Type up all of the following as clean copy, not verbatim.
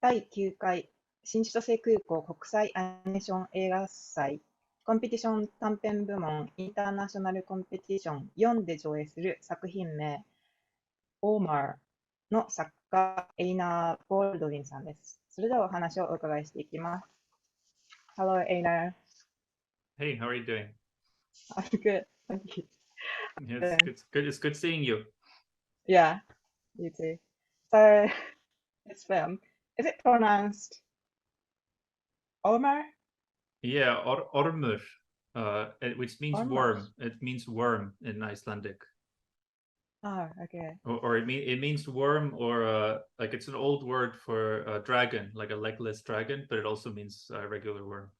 第9回新千歳空港国際アニメーション映画祭コンペティション短編部門インターナショナルコンペティション4で上映する作品名オーマーの作家エイナー・ボールドウィンさんです。それではお話をお伺いしていきます。Hello, Einar. Hey, how are you doing? I'm good. Thank you. Yeah, it's good. It's good seeing you. Yeah, you too. So, this film, is it pronounced Ormur? Yeah, Ormur, which means Ormur. worm. It means worm in Icelandic. Oh, okay. Or it means worm, or like it's an old word for a dragon, like a legless dragon, but it also means a regular worm.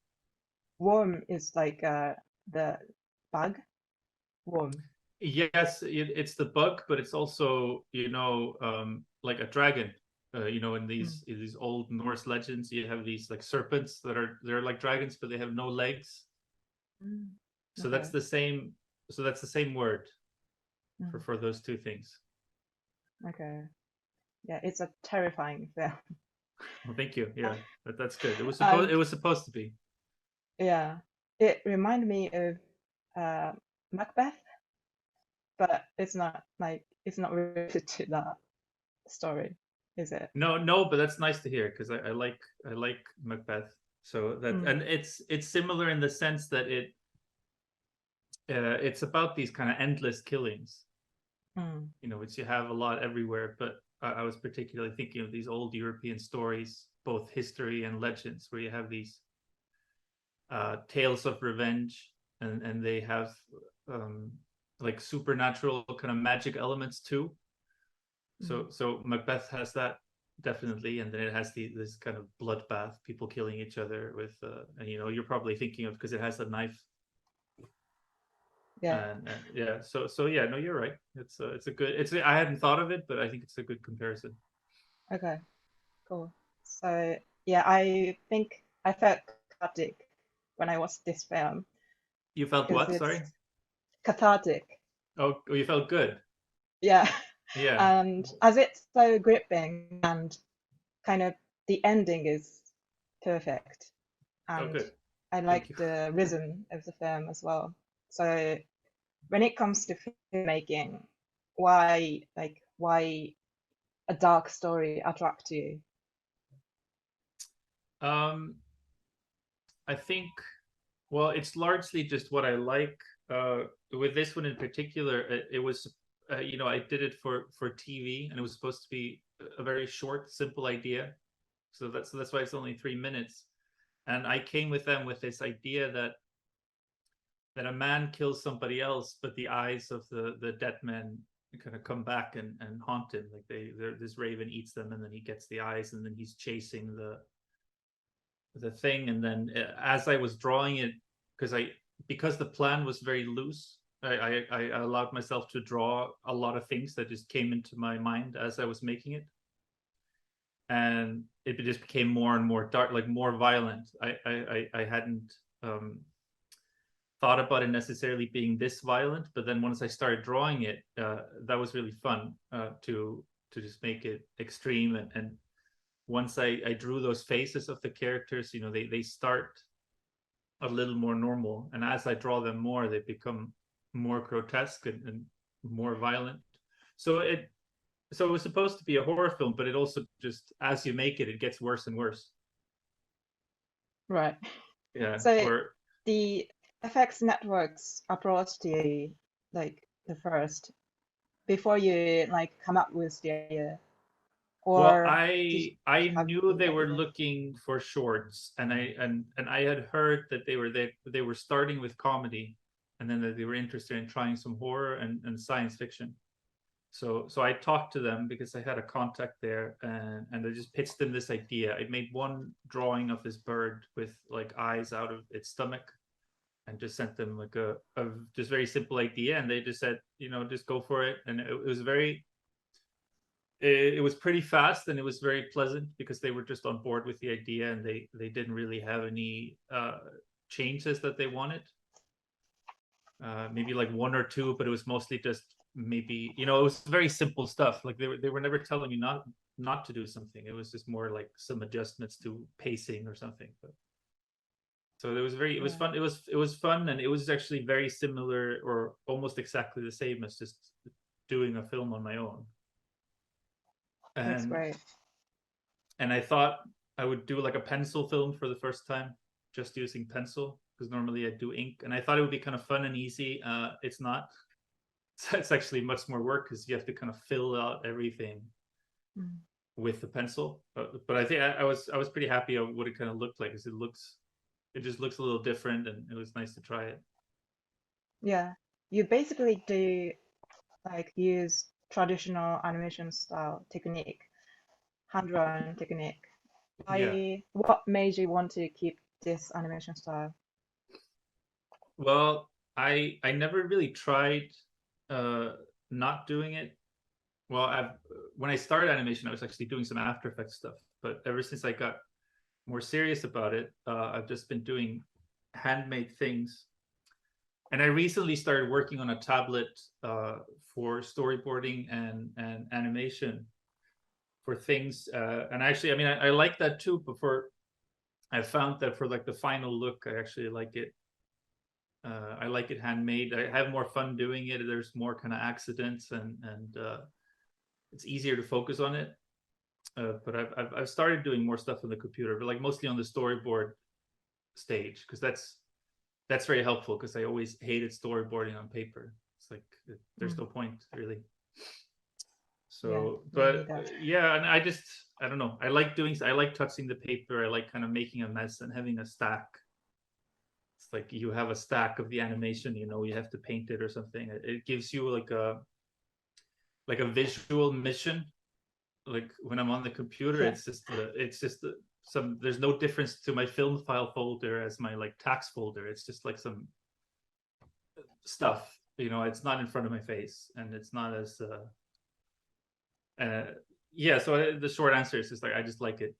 Worm is like the bug. Worm. Yes, it's the bug, but it's also like a dragon. In these old Norse legends, you have these like serpents they're like dragons, but they have no legs. So Okay. that's the same. So that's the same word for those two things. Okay. Yeah, it's a terrifying film. Well, thank you. Yeah, that's good. It was supposed to be. Yeah, it reminded me of Macbeth, but it's not related to that story, is it? No, but that's nice to hear because I like Macbeth. So that and it's similar in the sense that it's about these kind of endless killings, which you have a lot everywhere. But I was particularly thinking of these old European stories, both history and legends, where you have these tales of revenge, and they have like supernatural kind of magic elements too. So Macbeth has that definitely, and then it has this kind of bloodbath, people killing each other with, and you're probably thinking of because it has a knife. Yeah. And yeah, so yeah, no, you're right. It's a good. I hadn't thought of it, but I think it's a good comparison. Okay, cool. So yeah, I think I felt cathartic when I watched this film. You felt what? Sorry. Cathartic. Oh, you felt good. Yeah. Yeah. And as it's so gripping and kind of the ending is perfect. And good. I like the rhythm of the film as well. So when it comes to filmmaking, why a dark story attract you? I think, well, it's largely just what I like. With this one in particular, it was, I did it for TV, and it was supposed to be a very short, simple idea. So that's why it's only 3 minutes. And I came with them with this idea that a man kills somebody else, but the eyes of the dead man kind of come back and haunt him. Like this raven eats them, and then he gets the eyes, and then he's chasing the thing. And then as I was drawing it, because the plan was very loose, I allowed myself to draw a lot of things that just came into my mind as I was making it, and it just became more and more dark, like more violent. I hadn't thought about it necessarily being this violent, but then once I started drawing it, that was really fun to just make it extreme. And once I drew those faces of the characters, they start a little more normal, and as I draw them more, they become more grotesque and more violent. So it was supposed to be a horror film, but it also just, as you make it gets worse and worse. Right. Yeah. So the FX networks approached you like the first before you like come up with the idea. Well, I knew they were looking for shorts, and I had heard that they were starting with comedy, and then that they were interested in trying some horror and science fiction. So I talked to them because I had a contact there, and I just pitched them this idea. I made one drawing of this bird with like eyes out of its stomach, and just sent them like a just very simple idea, and they just said, just go for it. And it was pretty fast, and it was very pleasant because they were just on board with the idea, and they didn't really have any changes that they wanted. Maybe like one or two, but it was mostly just maybe, it was very simple stuff. Like they were never telling me not to do something. It was just more like some adjustments to pacing or something. But so it was fun. It was fun, and it was actually very similar or almost exactly the same as just doing a film on my own. That's great. And I thought I would do like a pencil film for the first time, just using pencil, because normally I do ink, and I thought it would be kind of fun and easy. It's not. It's actually much more work because you have to kind of fill out everything with the pencil. But I think I was pretty happy of what it kind of looked like, because it just looks a little different, and it was nice to try it. Yeah, you basically do like use traditional animation style technique, hand-drawn technique. What made you want to keep this animation style? Well, I never really tried not doing it. Well, when I started animation, I was actually doing some After Effects stuff, but ever since I got more serious about it, I've just been doing handmade things. And I recently started working on a tablet for storyboarding and animation for things. And actually, I mean, I like that too, but I found that for like the final look, I actually like it. I like it handmade. I have more fun doing it. There's more kind of accidents, and it's easier to focus on it. But I've started doing more stuff on the computer, but like mostly on the storyboard stage, because that's very helpful, because I always hated storyboarding on paper. It's like there's no point really. So, but yeah, and I don't know. I like touching the paper. I like kind of making a mess and having a stack. It's like you have a stack of the animation, you know, you have to paint it or something. It gives you like a visual mission. Like when I'm on the computer, it's just there's no difference to my film file folder as my like tax folder. It's just like some stuff, you know, it's not in front of my face, and it's not as so the short answer is just like I just like it.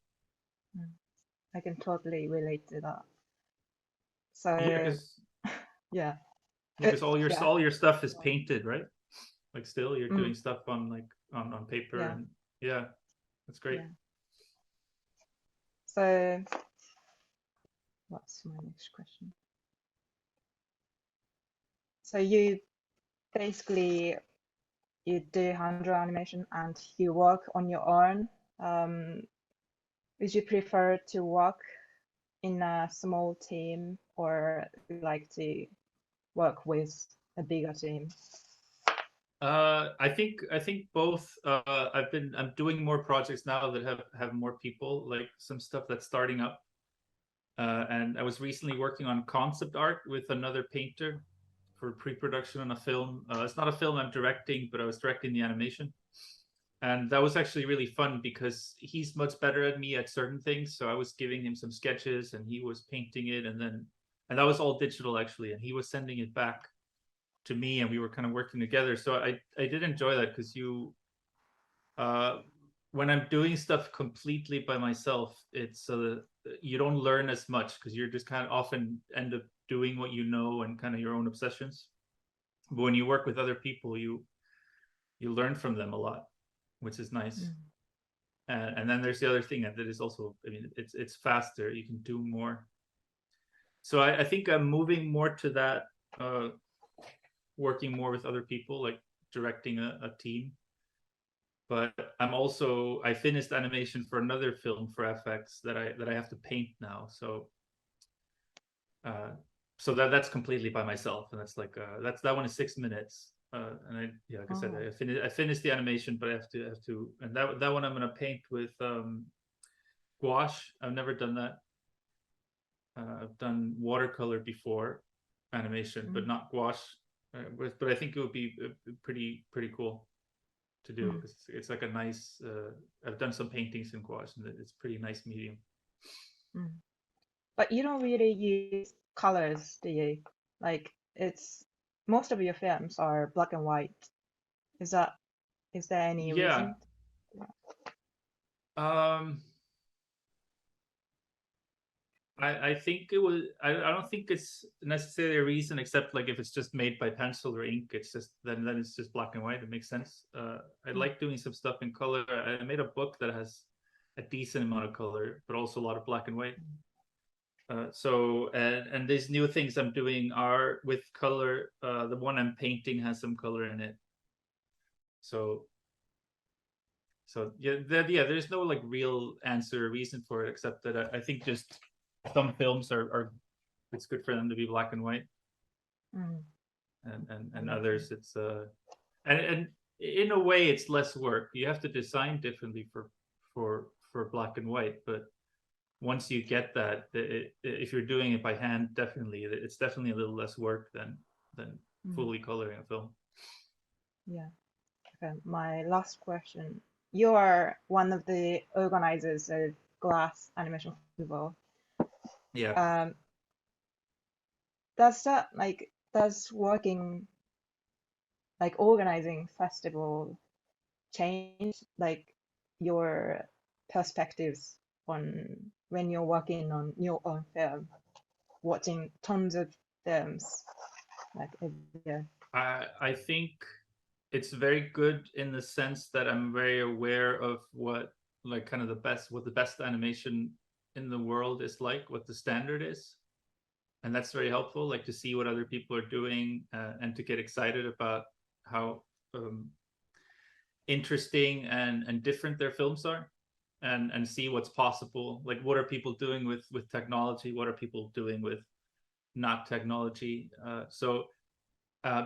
I can totally relate to that. So because all your stuff is painted, right? Like still you're doing stuff on like on paper, and that's great. So what's my next question? So you basically do hand-drawn animation and you work on your own. Would you prefer to work in a small team, or like to work with a bigger team? I think both. I'm doing more projects now that have more people, like some stuff that's starting up. And I was recently working on concept art with another painter for pre-production on a film. It's not a film I'm directing, but I was directing the animation. And that was actually really fun, because he's much better at me at certain things. So I was giving him some sketches and he was painting it, and that was all digital actually, and he was sending it back to me, and we were kind of working together. So I did enjoy that, because when I'm doing stuff completely by myself, it's you don't learn as much, because you're just kind of often end up doing what you know and kind of your own obsessions. But when you work with other people, you learn from them a lot, which is nice. And then there's the other thing that is also, I mean, it's faster, you can do more. So I think I'm moving more to that, working more with other people, like directing a team. But I finished animation for another film for FX that I have to paint now. So that's completely by myself, and that's like that one is 6 minutes. And like I said, I finished the animation, but I have to, and that one I'm gonna paint with gouache. I've never done that. I've done watercolor before, animation, but not gouache. But I think it would be pretty cool to do, because it's like a nice. I've done some paintings in gouache, and it's pretty nice medium. But you don't really use colors, do you? Like, most of your films are black and white. Is there any reason? I think it was. I don't think it's necessarily a reason, except like if it's just made by pencil or ink, it's just then it's just black and white. It makes sense. I like doing some stuff in color. I made a book that has a decent amount of color, but also a lot of black and white. So and these new things I'm doing are with color. The one I'm painting has some color in it. So yeah, there's no like real answer or reason for it, except that I think just some films are it's good for them to be black and white, and others it's and in a way it's less work. You have to design differently for black and white, but once you get that, if you're doing it by hand, definitely it's definitely a little less work than fully coloring a film. Yeah. Okay. My last question. You are one of the organizers of Glass Animation Festival. Yeah. Does working like organizing festival change like your perspectives on when you're working on your own film, watching tons of films like every year? I think it's very good in the sense that I'm very aware of what like kind of what the best animation in the world is like, what the standard is, and that's very helpful, like to see what other people are doing and to get excited about how interesting and different their films are, and see what's possible, like what are people doing with technology, what are people doing with not technology.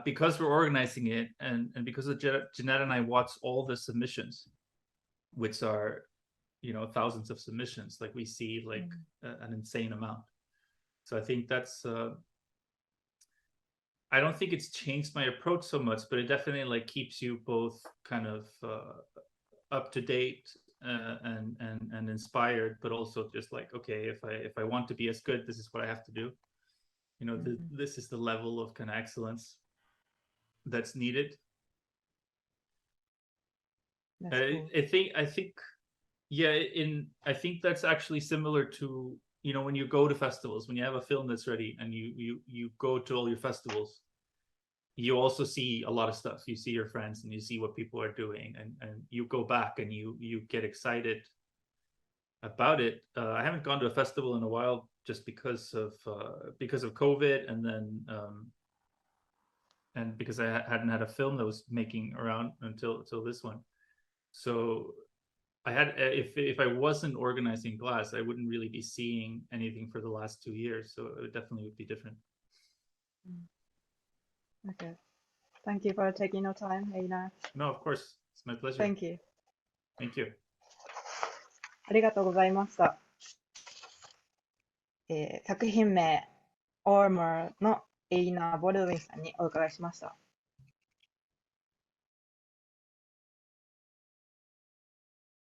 Because we're organizing it, and because of Jeanette and I watch all the submissions, which are thousands of submissions, like we see like an insane amount. So I think that's I don't think it's changed my approach so much, but it definitely like keeps you both kind of up to date and inspired, but also just like, okay, if I want to be as good, this is what I have to do. This is the level of kind of excellence that's needed. That's cool. I think yeah, I think that's actually similar to when you go to festivals, when you have a film that's ready and you go to all your festivals, you also see a lot of stuff. You see your friends and you see what people are doing, and you go back and you get excited about it. I haven't gone to a festival in a while just because of COVID, and then and because I hadn't had a film that was making around until this one. So I had if I wasn't organizing Glass, I wouldn't really be seeing anything for the last 2 years. So it definitely would be different. Okay. Thank you for taking your time, Einar. No, of course. It's my pleasure. Thank you. Thank you. ありがとうございました。作品名 Ormur のエイナー・ボルウィンさんにお伺いしました。